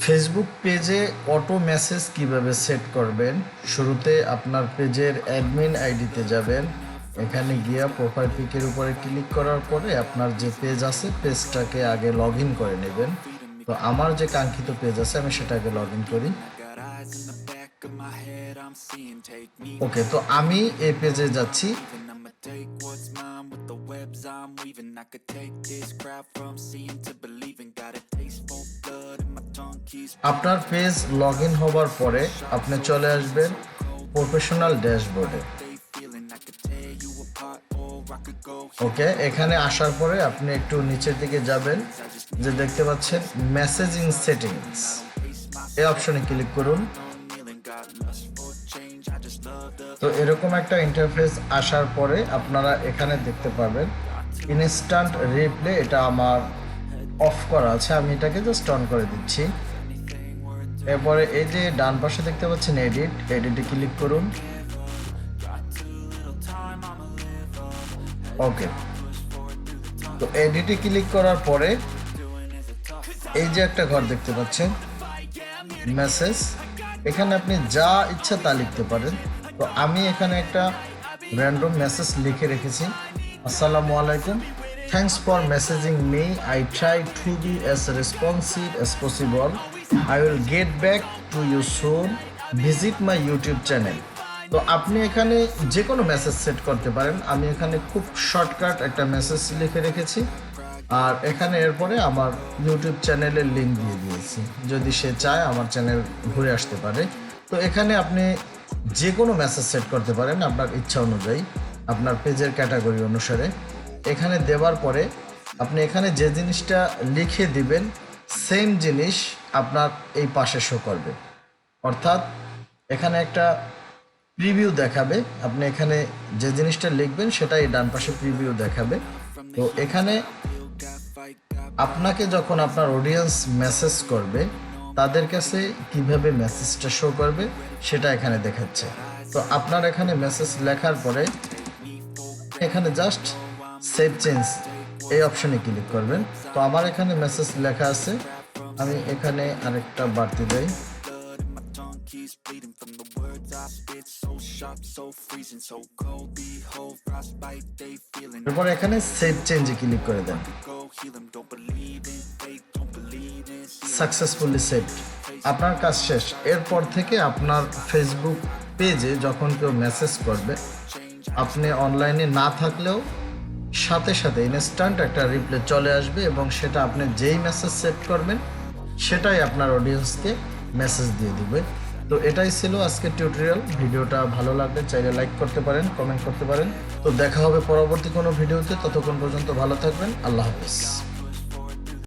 Facebook পেজে auto message কিভাবে set করবেন। শুরুতে আপনার পেজের অ্যাডমিন আইডিতে যাবেন। এখানে গিয়ে প্রোফাইল পিকের উপরে ক্লিক করার পরে আপনার যে পেজ আছে পেজটাকে আগে লগ ইন করে নেবেন। তো আমার যে কাঙ্ক্ষিত পেজ আছে আমি সেটাকে লগ ইন করি। ওকে, তো আমি এই পেজে যাচ্ছি। আপনার পেজ লগ ইন হবার পরে আপনি চলে আসবেন প্রফেশনাল ড্যাশবোর্ডে। ওকে, এখানে আসার পরে আপনি একটু নিচের দিকে যাবেন, যে দেখতে পাচ্ছেন মেসেজিং সেটিংস, এই অপশনে ক্লিক করুন। তো এরকম একটা ইন্টারফেস আসার পরে আপনারা এখানে দেখতে পাবেন ইনস্ট্যান্ট রিপ্লে, এটা আমার অফ করা আছে, আমি এটাকে জাস্ট অন করে দিচ্ছি। এরপরে এই যে ডান পাশে দেখতে পাচ্ছেন এডিটে ক্লিক করুন। ওকে, তো এডিটে ক্লিক করার পরে এই যে একটা ঘর দেখতে পাচ্ছেন মেসেজ, এখানে আপনি যা ইচ্ছা তা লিখতে পারেন। তো আমি এখানে একটা র্যান্ডম মেসেজ লিখে রেখেছি। আসসালামু আলাইকুম, thanks for messaging me, I try to be as responsive as possible, I will get back to you soon, visit my YouTube channel. তো আপনি এখানে যে কোনো মেসেজ সেট করতে পারেন। আমি এখানে খুব শর্টকাট একটা মেসেজ লিখে রেখেছি, আর এখানে এরপরে আমার ইউটিউব চ্যানেলের লিঙ্ক দিয়ে দিয়েছি, যদি সে চায় আমার চ্যানেল ঘুরে আসতে পারে। তো এখানে আপনি যে কোনো মেসেজ সেট করতে পারেন আপনার ইচ্ছা অনুযায়ী, আপনার পেজের ক্যাটাগরি অনুসারে। এখানে দেওয়ার পরে আপনি এখানে যে জিনিসটা লিখে দিবেন সেম জিনিস আপনার এই পাশে শো করবে, অর্থাৎ এখানে একটা প্রিভিউ দেখাবে। আপনি এখানে যে জিনিসটা লিখবেন সেটাই ডান পাশে প্রিভিউ দেখাবে। তো এখানে আপনাকে যখন আপনার অডিয়েন্স মেসেজ করবে তাদের কাছে কিভাবে মেসেজটা শো করবে সেটা এখানে দেখাচ্ছে। তো আপনার এখানে মেসেজ লেখার পরে এখানে জাস্ট সেভ চেঞ্জ এই অপশনে ক্লিক করবেন। তো আমার এখানে মেসেজ লেখা আছে, আমি এখানে আরেকটা বাড়তি দেই। এরপর এখানে সেভ চেঞ্জে ক্লিক করে দেন। সাকসেসফুলি সেভড, আপনার কাজ শেষ। এরপর থেকে আপনার ফেসবুক পেজে যখন কেউ মেসেজ করবে, আপনি অনলাইনে না থাকলেও সাথে সাথে ইনস্ট্যান্ট একটা রিপ্লে চলে আসবে, এবং সেটা আপনি যেই মেসেজ সেট করবেন সেটাই আপনার অডিয়েন্সকে মেসেজ দিয়ে দিবে। তো এটাই ছিল আজকের টিউটোরিয়াল। ভিডিওটা ভালো লাগলে চাইলে লাইক করতে পারেন, কমেন্ট করতে পারেন। তো দেখা হবে পরবর্তী কোনো ভিডিওতে, ততক্ষণ পর্যন্ত ভালো থাকবেন। আল্লাহ হাফেজ।